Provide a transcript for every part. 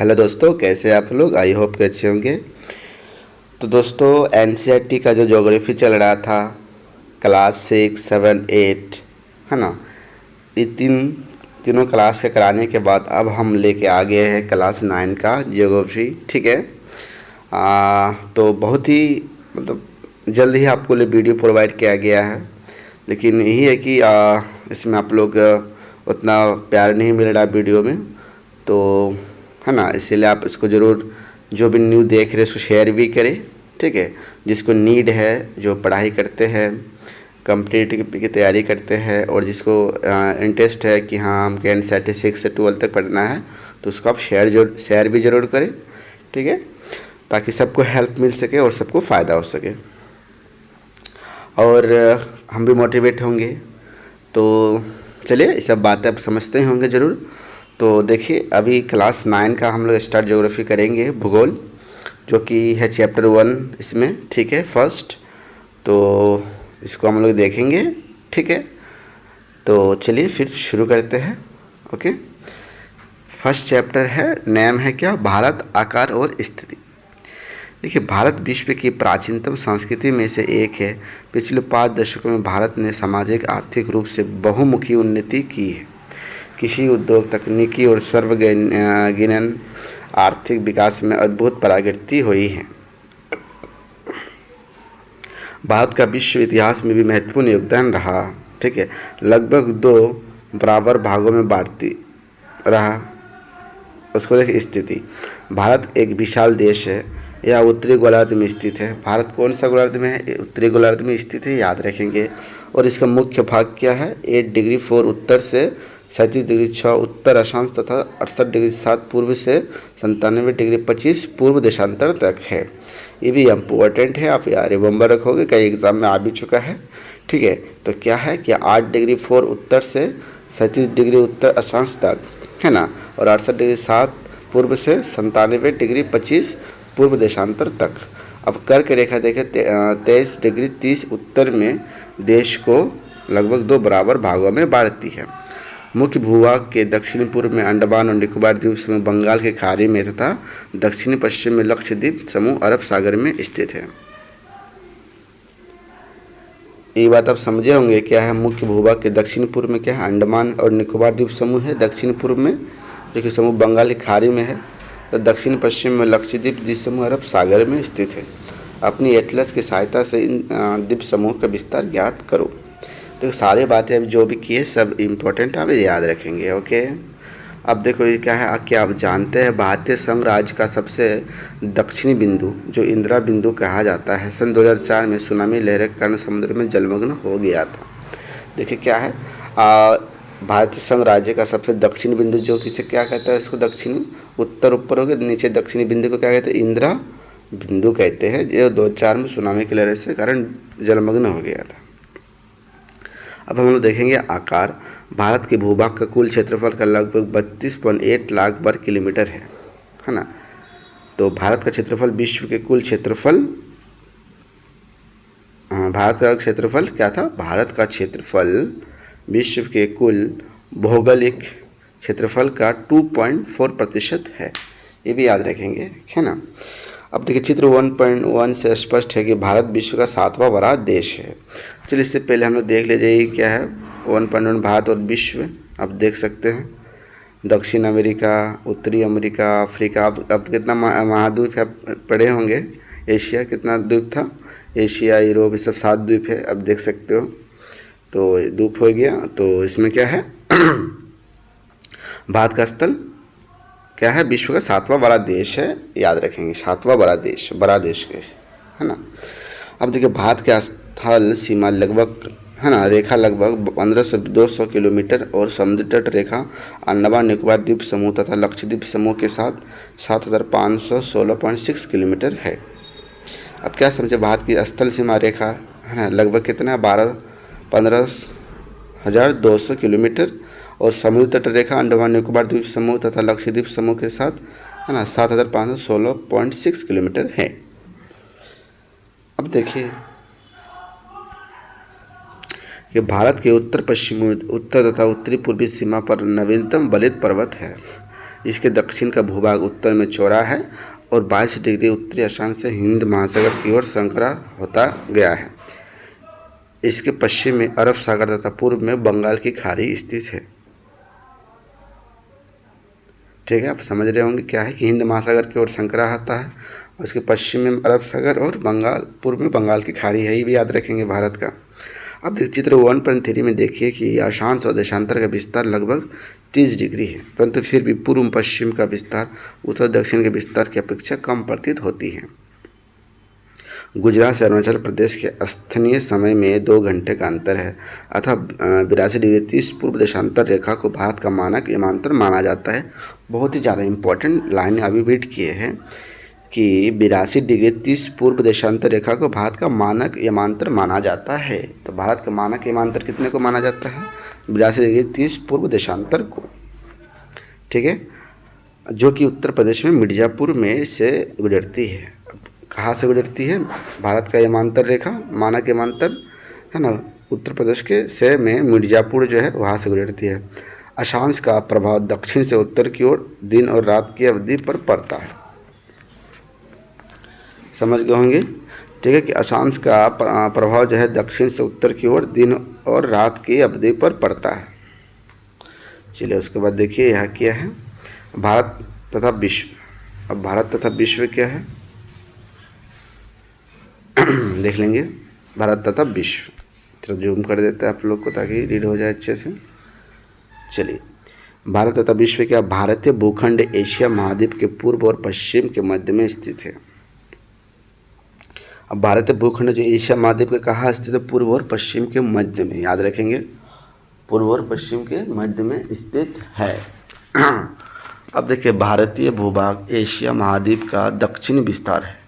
Hello दोस्तों, कैसे आप लोग? आई होप कि अच्छे होंगे। तो दोस्तों, एनसीईआरटी का जो ज्योग्राफी चल रहा था क्लास 6, 7, 8, है ना, ये तीनों क्लास के कराने के बाद अब हम लेके आ गए हैं क्लास 9 का ज्योग्राफी। ठीक है। तो बहुत ही मतलब जल्द ही आपको लिए वीडियो प्रोवाइड किया गया है, लेकिन यही है कि इसमें आप लोग उतना प्यार नहीं मिल रहा वीडियो में, तो है ना, इसीलिए आप इसको ज़रूर जो भी न्यू देख रहे हैं उसको शेयर भी करें। ठीक है। जिसको नीड है, जो पढ़ाई करते हैं, कम्पिटिटिव की तैयारी करते हैं, और जिसको इंटरेस्ट है कि हाँ हमको एनसीईआरटी 6 से 12 तक पढ़ना है, तो उसको आप शेयर भी ज़रूर करें। ठीक है, ताकि सबको हेल्प मिल सके और सबको फ़ायदा हो सके, और हम भी मोटिवेट होंगे। तो चलिए, ये सब बातें आप समझते ही होंगे ज़रूर। तो देखिए, अभी क्लास 9 का हम लोग स्टार्ट ज्योग्राफी करेंगे, भूगोल, जो कि है चैप्टर 1 इसमें। ठीक है, फर्स्ट। तो इसको हम लोग देखेंगे। ठीक है, तो चलिए फिर शुरू करते हैं। ओके। फर्स्ट चैप्टर है, नाम है क्या? भारत, आकार और स्थिति। देखिए, भारत विश्व की प्राचीनतम संस्कृति में से एक है। पिछले 5 दशकों में भारत ने सामाजिक आर्थिक रूप से बहुमुखी उन्नति की है। कृषि, उद्योग, तकनीकी और सर्वगिनन आर्थिक विकास में अद्भुत प्रगति हुई है। भारत का विश्व इतिहास में भी महत्वपूर्ण योगदान रहा। ठीक है। लगभग 2 बराबर भागों में बांटती रहा। उसको देखिए, स्थिति। भारत एक विशाल देश है। यह उत्तरी गोलार्ध में स्थित है। भारत कौन सा गोलार्ध में है? उत्तरी गोलार्ध में स्थित है, याद रखेंगे। और इसका मुख्य भाग क्या है? 8 डिग्री 4 उत्तर से 37 डिग्री 6 उत्तर अक्षांश तथा 68 डिग्री 7 पूर्व से 97 डिग्री 25 पूर्व देशांतर तक है। ये भी इम्पोर्टेंट है, आप यार रिमेंबर रखोगे, कई एग्जाम में आ भी चुका है। ठीक है। तो क्या है कि 8 डिग्री 4 उत्तर से 37 डिग्री उत्तर अक्षांश तक, है ना, और 68 डिग्री 7 पूर्व से 97 डिग्री 25 पूर्व देशांतर तक। अब कर्क रेखा देखें, 23 डिग्री 30 उत्तर में देश को लगभग 2 बराबर भागों में बांटती है। मुख्य भूभाग के दक्षिणी पूर्व में अंडमान और निकोबार द्वीप समूह बंगाल के खाड़ी में तथा दक्षिणी पश्चिम में लक्षद्वीप समूह अरब सागर में स्थित है। ये बात आप समझे होंगे क्या है। मुख्य भूभाग के दक्षिणी पूर्व में क्या है? अंडमान और निकोबार द्वीप समूह है दक्षिणी पूर्व में, जो कि समूह बंगाल की खाड़ी में है। तो दक्षिण पश्चिम में लक्षद्वीप द्वीप समूह अरब सागर में स्थित है। अपनी एटलस की सहायता से इन द्वीप समूह का विस्तार ज्ञात करो। तो सारी बातें अब जो भी किए सब इम्पोर्टेंट आप याद रखेंगे। ओके। अब देखो, ये क्या है, क्या आप जानते हैं भारतीय संघ राज्य का सबसे दक्षिणी बिंदु, जो इंदिरा बिंदु कहा जाता है, सन 2004 में सुनामी लहर के कारण समुद्र में जलमग्न हो गया था। देखिए क्या है, भारतीय संघ राज्य का सबसे दक्षिणी बिंदु, जो किसे क्या कहता है, इसको दक्षिणी, उत्तर ऊपर हो गया, नीचे दक्षिणी बिंदु को क्या कहते हैं? इंदिरा बिंदु कहते हैं, जो 2004 में सुनामी की लहर से कारण जलमग्न हो गया था। अब हम लोग देखेंगे आकार। भारत के भूभाग का कुल क्षेत्रफल का लगभग 32.8 लाख वर्ग किलोमीटर है ना। तो भारत का क्षेत्रफल विश्व के कुल क्षेत्रफल, भारत का क्षेत्रफल क्या था? भारत का क्षेत्रफल विश्व के कुल भौगोलिक क्षेत्रफल का 2.4% है। ये भी याद रखेंगे, है ना। अब देखिए, चित्र 1.1 से स्पष्ट है कि भारत विश्व का 7वां बड़ा देश है। चलिए, इससे पहले हम लोग देख लीजिए क्या है 1.1, भारत और विश्व। आप देख सकते हैं दक्षिण अमेरिका, उत्तरी अमेरिका, अफ्रीका। अब कितना महाद्वीप है पढ़े होंगे। एशिया कितना द्वीप था? एशिया, यूरोप, ये सब 7 द्वीप है, अब देख सकते हो। तो द्वीप हो गया। तो इसमें क्या है भारत का स्थल क्या है? विश्व का 7वां बड़ा देश है, याद रखेंगे, 7वां बड़ा देश है ना। अब देखिए, भारत के स्थल सीमा लगभग, है ना, रेखा लगभग 1500 से 200 किलोमीटर और समुद्र तट रेखा अंडमान निकोबार द्वीप समूह तथा लक्षद्वीप समूह के साथ 7516.6 किलोमीटर है। अब क्या समझे, भारत की स्थल सीमा रेखा, है ना, लगभग कितना? 15,200 किलोमीटर, और समुद्र तट रेखा अंडमान निकोबार द्वीप समूह तथा लक्षद्वीप समूह के साथ, है ना, 7516.6 किलोमीटर है। अब देखिए कि भारत के उत्तर पश्चिमी, उत्तर तथा उत्तरी पूर्वी सीमा पर नवीनतम बलित पर्वत है। इसके दक्षिण का भूभाग उत्तर में चौड़ा है और 22 डिग्री उत्तरी अक्षांश से हिंद महासागर की ओर संकरा होता गया है। इसके पश्चिम में अरब सागर तथा पूर्व में बंगाल की खाड़ी स्थित है। ठीक है, आप समझ रहे होंगे क्या है कि हिंद महासागर की ओर संकरा होता है, उसके पश्चिम में अरब सागर और बंगाल, पूर्व में बंगाल की खाड़ी है। ये भी याद रखेंगे भारत का। अब चित्र 1.3 में देखिए कि अक्षांश और देशांतर का विस्तार लगभग 30 डिग्री है, परंतु फिर भी पूर्व पश्चिम का विस्तार उत्तर दक्षिण के विस्तार की अपेक्षा कम प्रतीत होती है। गुजरात से अरुणाचल प्रदेश के स्थानीय समय में 2 घंटे का अंतर है, अतः 82 डिग्री 30 पूर्व देशांतर रेखा को भारत का मानक यमांतर माना जाता है। बहुत ही ज़्यादा इंपॉर्टेंट लाइन अभी रीड किए हैं कि 82 डिग्री 30 पूर्व देशांतर रेखा को भारत का मानक यमांतर माना जाता है। तो भारत का मानक यमांतर कितने को माना जाता है? 82 डिग्री 30 पूर्व देशांतर को। ठीक है, जो कि उत्तर प्रदेश में मिर्ज़ापुर में से गुजरती है। कहाँ से गुजरती है? भारत का यमांतर रेखा, मानक यमांतर है ना, उत्तर प्रदेश के से में मिर्ज़ापुर जो है वहाँ से गुजरती है। अक्षांश का प्रभाव दक्षिण से उत्तर की ओर दिन और रात की अवधि पर पड़ता है। समझ गए होंगे। ठीक है कि अक्षांश का प्रभाव जो है दक्षिण से उत्तर की ओर दिन और रात की अवधि पर पड़ता है। चलिए उसके बाद देखिए यहाँ क्या है, भारत तथा विश्व। अब भारत तथा विश्व क्या है देख लेंगे। भारत तथा विश्व, थोड़ा जूम कर देते हैं आप लोग को ताकि रीड हो जाए अच्छे से। चलिए, भारत तथा विश्व क्या? भारतीय भूखंड एशिया महाद्वीप के पूर्व और पश्चिम के मध्य में स्थित है। अब भारतीय भूखंड जो एशिया महाद्वीप के कहाँ स्थित है? पूर्व और पश्चिम के मध्य में, याद रखेंगे, पूर्व और पश्चिम के मध्य में स्थित है। अब देखिए, भारतीय भूभाग एशिया महाद्वीप का दक्षिणी विस्तार है।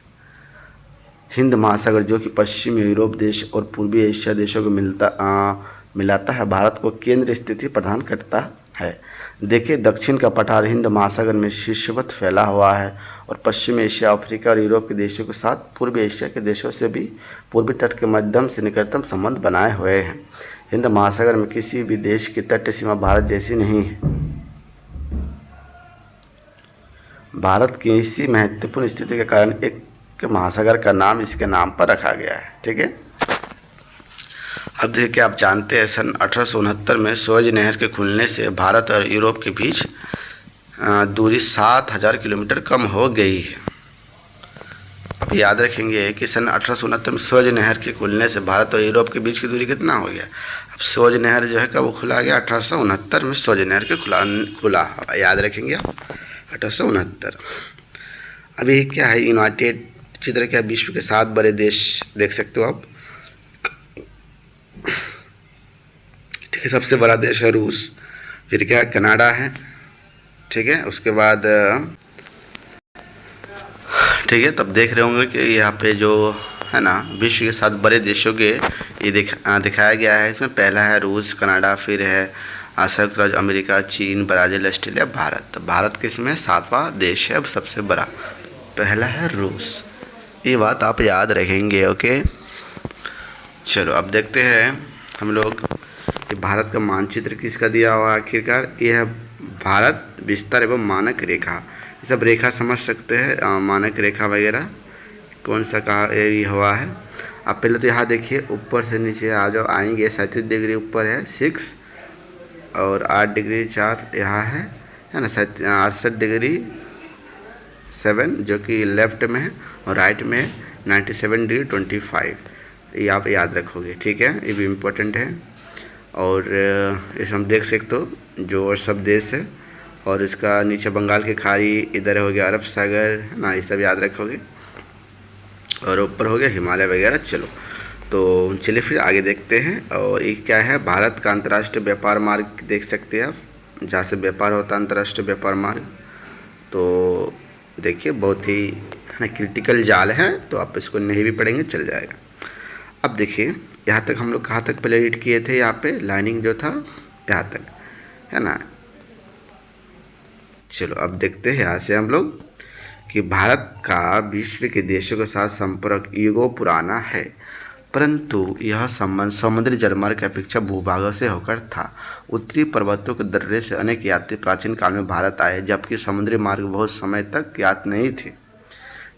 हिंद महासागर जो कि पश्चिमी यूरोप देश और पूर्वी एशिया देशों को मिलाता है, भारत को केंद्र स्थिति प्रदान करता है। देखिए, दक्षिण का पठार हिंद महासागर में शीर्षवत फैला हुआ है और पश्चिम एशिया, अफ्रीका और यूरोप के देशों के साथ पूर्वी एशिया के देशों से भी पूर्वी तट के माध्यम से निकटतम संबंध बनाए हुए हैं। हिंद महासागर में किसी भी देश की तटीय सीमा भारत जैसी नहीं है। भारत की इसी महत्वपूर्ण स्थिति के कारण एक महासागर का नाम इसके नाम पर रखा गया है। ठीक है, अब देखिए, आप जानते हैं सन 1869 में सुएज नहर के खुलने से भारत और यूरोप के बीच दूरी 7000 किलोमीटर कम हो गई है। अब याद रखेंगे कि सन 1869 में सुएज नहर के खुलने से भारत और यूरोप के बीच की दूरी कितना हो गया। अब सुएज नहर जो है कब खुला गया? 1869 में सुएज नहर के खुला, याद रखेंगे आप, 1869। अभी क्या है, यूनाइटेड चित्र क्या, विश्व के 7 बड़े देश देख सकते हो आप। ठीक है, सबसे बड़ा देश है रूस, फिर क्या कनाडा है। ठीक है, उसके बाद ठीक है, तब देख रहे होंगे कि यहाँ पे जो है ना विश्व के 7 बड़े देशों के ये दिखाया गया है। इसमें पहला है रूस, कनाडा, फिर है संयुक्त राज्य अमेरिका, चीन, ब्राज़ील, ऑस्ट्रेलिया, भारत। भारत किसमें 7वां देश है, सबसे बड़ा, पहला है रूस। ये बात आप याद रखेंगे। ओके, चलो अब देखते हैं हम लोग कि भारत का मानचित्र किसका दिया हुआ आखिरकार। ये है भारत विस्तार एवं मानक रेखा। ये सब रेखा समझ सकते हैं, मानक रेखा वगैरह कौन सा कहा ये हुआ है। आप पहले तो यहाँ देखिए, ऊपर से नीचे आ जाओ, आएंगे 37 डिग्री ऊपर है 6 और 8 डिग्री 4 यहाँ है ना, 68 डिग्री 7 जो कि लेफ्ट में है और राइट में 97 डिग्री 25, ये आप याद रखोगे। ठीक है, ये भी इम्पोर्टेंट है। और इसमें हम देख सकते हो जो सब देश है, और इसका नीचे बंगाल की खाड़ी, इधर हो गया अरब सागर है ना, ये सब याद रखोगे, और ऊपर हो गया हिमालय वगैरह। चलो तो चलिए फिर आगे देखते हैं। और ये क्या है, भारत का अंतर्राष्ट्रीय व्यापार मार्ग देख सकते हैं आप, जहाँ से व्यापार होता है, अंतर्राष्ट्रीय व्यापार मार्ग। तो देखिए, बहुत ही है क्रिटिकल जाल है, तो आप इसको नहीं भी पढ़ेंगे चल जाएगा। अब देखिए, यहाँ तक हम लोग कहाँ तक पहले रीड किए थे, यहाँ पे लाइनिंग जो था यहाँ तक है ना। चलो अब देखते हैं यहाँ से हम लोग कि भारत का विश्व के देशों के साथ संपर्क युगों पुराना है। परंतु यह संबंध समुद्री जलमार्ग की अपेक्षा भूभागों से होकर था। उत्तरी पर्वतों के दर्रे से अनेक यात्री प्राचीन काल में भारत आए, जबकि समुद्री मार्ग बहुत समय तक ज्ञात नहीं थे।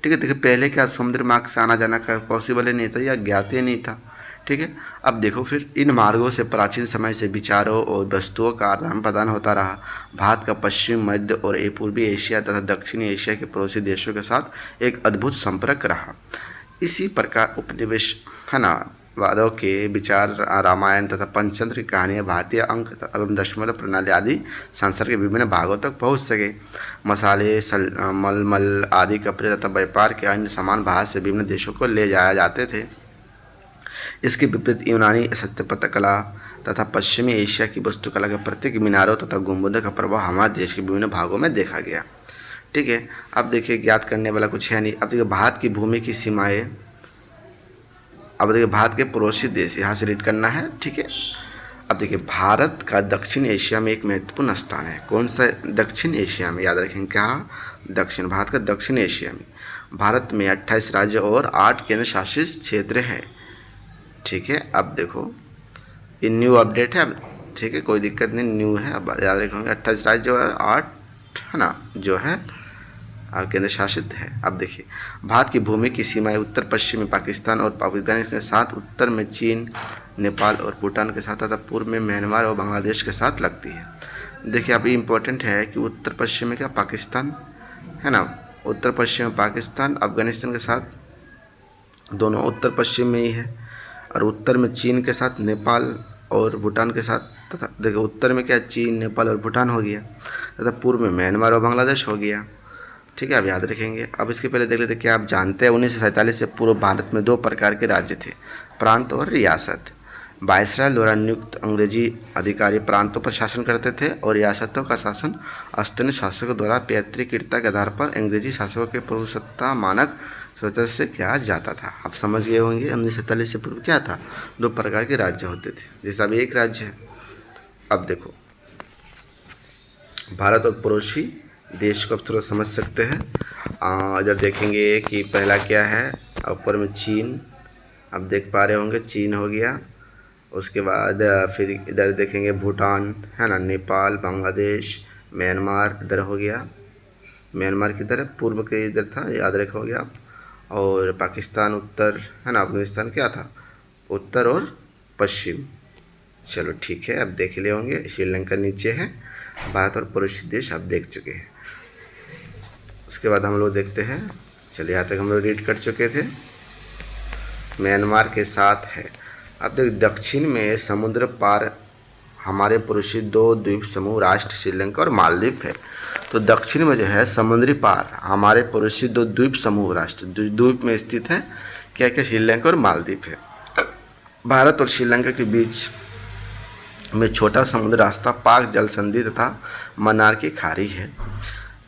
ठीक है, देखिए पहले क्या समुद्री मार्ग से आना जाना का पॉसिबल ही नहीं था या ज्ञात ही नहीं था। ठीक है, अब देखो फिर इन मार्गों से प्राचीन समय से विचारों और वस्तुओं का आदान प्रदान होता रहा। भारत का पश्चिम, मध्य और पूर्वी एशिया तथा दक्षिणी एशिया के पड़ोसी देशों के साथ एक अद्भुत संपर्क रहा। इसी प्रकार उपनिवेश है ना वादों के विचार, रामायण तथा पंचतंत्र की कहानियाँ भारतीय अंक एवं दशमलव प्रणाली आदि संसार के विभिन्न भागों तक पहुँच सके। मसाले, मलमल आदि कपड़े तथा व्यापार के अन्य सामान भारत से विभिन्न देशों को ले जाए जाते थे। इसके विपरीत यूनानी स्थापत्य कला तथा पश्चिमी एशिया की वास्तुकला के प्रत्येक मीनारों तथा गुंबदों का प्रभाव हमारे देश के विभिन्न भागों में देखा गया। ठीक है, अब देखिए ज्ञात करने वाला कुछ है नहीं। अब देखिए भारत की भूमि की सीमाएं, अब देखिए भारत के पड़ोसी देश यहाँ से रीड करना है। ठीक है, अब देखिए भारत का दक्षिण एशिया में एक महत्वपूर्ण स्थान है। कौन सा? दक्षिण एशिया में, याद रखेंगे क्या? दक्षिण, भारत का दक्षिण एशिया में। भारत में 28 राज्य और 8 केंद्र शासित क्षेत्र है। ठीक है, अब देखो ये न्यू अपडेट है। अब ठीक है, कोई दिक्कत नहीं, न्यू है। अब याद रखेंगे 28 राज्य और 8 है ना जो है केंद्र शासित है। अब देखिए भारत की भूमि की सीमाएं उत्तर पश्चिम में पाकिस्तान और अफगानिस्तान के साथ, उत्तर में चीन, नेपाल और भूटान के साथ तथा पूर्व में म्यांमार और बांग्लादेश के साथ लगती है। देखिए अब ये इम्पोर्टेंट है कि उत्तर पश्चिम में क्या पाकिस्तान है ना, उत्तर पश्चिम में पाकिस्तान, अफगानिस्तान के साथ दोनों उत्तर पश्चिम में ही है, और उत्तर में चीन के साथ, नेपाल और भूटान के साथ तथा देखिए उत्तर में क्या चीन, नेपाल और भूटान हो गया तथा पूर्व में म्यांमार और बांग्लादेश हो गया। ठीक है, आप याद रखेंगे। अब इसके पहले देख लेते क्या आप जानते हैं 1947 से पूर्व भारत में 2 प्रकार के राज्य थे, प्रांत और रियासत। वायसराय द्वारा नियुक्त अंग्रेजी अधिकारी प्रांतों पर शासन करते थे और रियासतों का शासन स्थानीय शासकों द्वारा पैतृकता के आधार पर अंग्रेजी शासकों के पूर्वसत्ता मानक सोच से किया जाता था। आप समझ गए होंगे 1947 से पूर्व क्या था, 2 प्रकार के राज्य होते थे, जैसे अभी एक राज्य है। अब देखो भारत और पड़ोसी देश को अब थोड़ा समझ सकते हैं। इधर देखेंगे कि पहला क्या है, ऊपर में चीन, अब देख पा रहे होंगे चीन हो गया। उसके बाद फिर इधर देखेंगे भूटान है ना, नेपाल, बांग्लादेश, म्यांमार इधर हो गया। म्यांमार की तरफ पूर्व के इधर था, याद रखोगे आप। और पाकिस्तान उत्तर है ना, अफगानिस्तान क्या था उत्तर और पश्चिम। चलो ठीक है, अब देख ले होंगे। श्रीलंका नीचे है, भारत और पड़ोसी देश आप देख चुके हैं। उसके बाद हम लोग देखते हैं, चलिए यहाँ तक हम लोग रीड कर चुके थे। म्यांमार के साथ है। अब देख दक्षिण में समुद्र पार हमारे पड़ोसी 2 द्वीप समूह राष्ट्र श्रीलंका और मालदीव है। तो दक्षिण में जो है समुद्री पार हमारे पड़ोसी 2 द्वीप समूह राष्ट्र द्वीप में स्थित है, क्या क्या? श्रीलंका और मालदीव है। भारत और श्रीलंका के बीच में छोटा समुद्र रास्ता पाक जल संधि तथा मन्नार की खाड़ी है।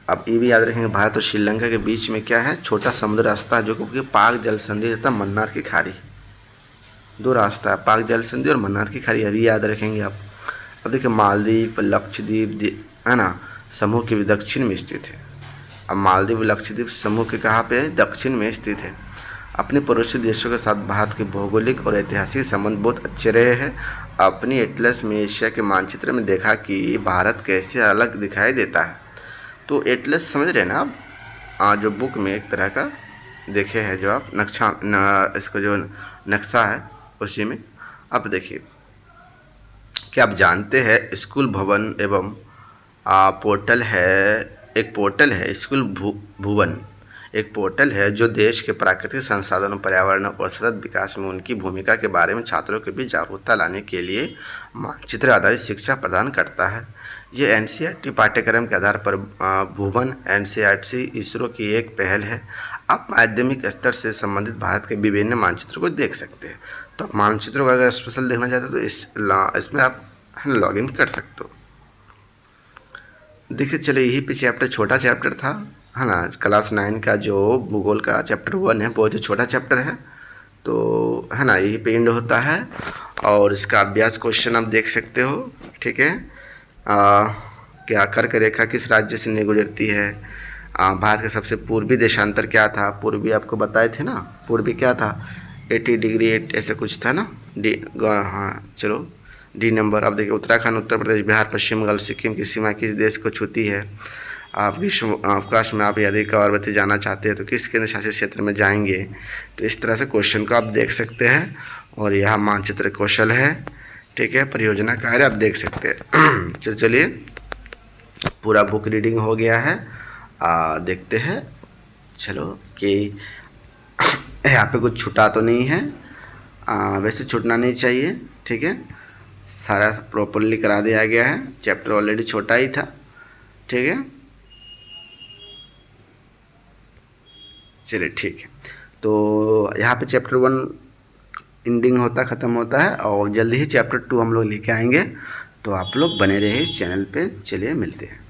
अब ये भी याद रखेंगे, भारत और श्रीलंका के बीच में क्या है, छोटा समुद्र रास्ता जो कि पाक जल संधि तथा मन्नार की खाड़ी, 2 रास्ता है, पाक जल संधि और मन्नार की खाड़ी, अभी याद रखेंगे आप। अब देखिए मालदीव, लक्षद्वीप है ना समूह के दक्षिण में स्थित है। अब मालदीव लक्षद्वीप समूह के कहाँ पे है, दक्षिण में स्थित है। अपने पड़ोसी देशों के साथ भारत के भौगोलिक और ऐतिहासिक संबंध बहुत अच्छे रहे हैं। अपनी एटलस में एशिया के मानचित्र में देखा कि भारत कैसे अलग दिखाई देता है। तो एटलस समझ रहे हैं ना आप, जो बुक में एक तरह का देखे हैं जो आप इसका जो नक्शा है उसी में। अब देखिए क्या आप जानते हैं स्कूल भवन एवं पोर्टल है, एक पोर्टल है स्कूल भुवन, एक पोर्टल है जो देश के प्राकृतिक संसाधनों, पर्यावरण और सतत विकास में उनकी भूमिका के बारे में छात्रों के बीच जागरूकता लाने के लिए मानचित्र आधारित शिक्षा प्रदान करता है। ये एनसीईआरटी पाठ्यक्रम के आधार पर भुवन एनसीईआरटी इसरो की एक पहल है। आप माध्यमिक स्तर से संबंधित भारत के विभिन्न मानचित्रों को देख सकते हैं। तो आप मानचित्रों को अगर स्पेशल देखना चाहते हो तो इसमें आप लॉग इन कर सकते हो। देखिए चलो यही पे चैप्टर, छोटा चैप्टर था है ना, क्लास 9 का जो भूगोल का चैप्टर 1 है, बहुत ही छोटा चैप्टर है। तो है ना यही पे एंड होता है और इसका अभ्यास क्वेश्चन आप देख सकते हो। ठीक है, क्या कर्क रेखा किस राज्य से नहीं गुजरती है? भारत का सबसे पूर्वी देशांतर क्या था? पूर्वी आपको बताए थे ना, पूर्वी क्या था? 80 डिग्री 8 ऐसे कुछ था ना, डी, हाँ चलो डी नंबर। अब देखिए उत्तराखंड, उत्तर प्रदेश, बिहार, पश्चिम बंगाल, सिक्किम की सीमा किस देश को छूती है? आप विश्व अवकाश में आप यदि कवारवती जाना चाहते हैं तो किस केंद्र शासित क्षेत्र में जाएंगे? तो इस तरह से क्वेश्चन को आप देख सकते हैं। और यह मानचित्र कौशल है, ठीक है, परियोजना कार्य आप देख सकते हैं। चलिए पूरा बुक रीडिंग हो गया है, देखते हैं चलो कि यहाँ पे कुछ छूटा तो नहीं है। वैसे छूटना नहीं चाहिए, ठीक है, सारा प्रॉपरली करा दिया गया है। चैप्टर ऑलरेडी छोटा ही था, ठीक है। चलिए ठीक है, तो यहाँ पे चैप्टर 1 एंडिंग होता ख़त्म होता है और जल्दी ही चैप्टर 2 हम लोग लेके आएंगे। तो आप लोग बने रहे इस चैनल पे। चलिए मिलते हैं।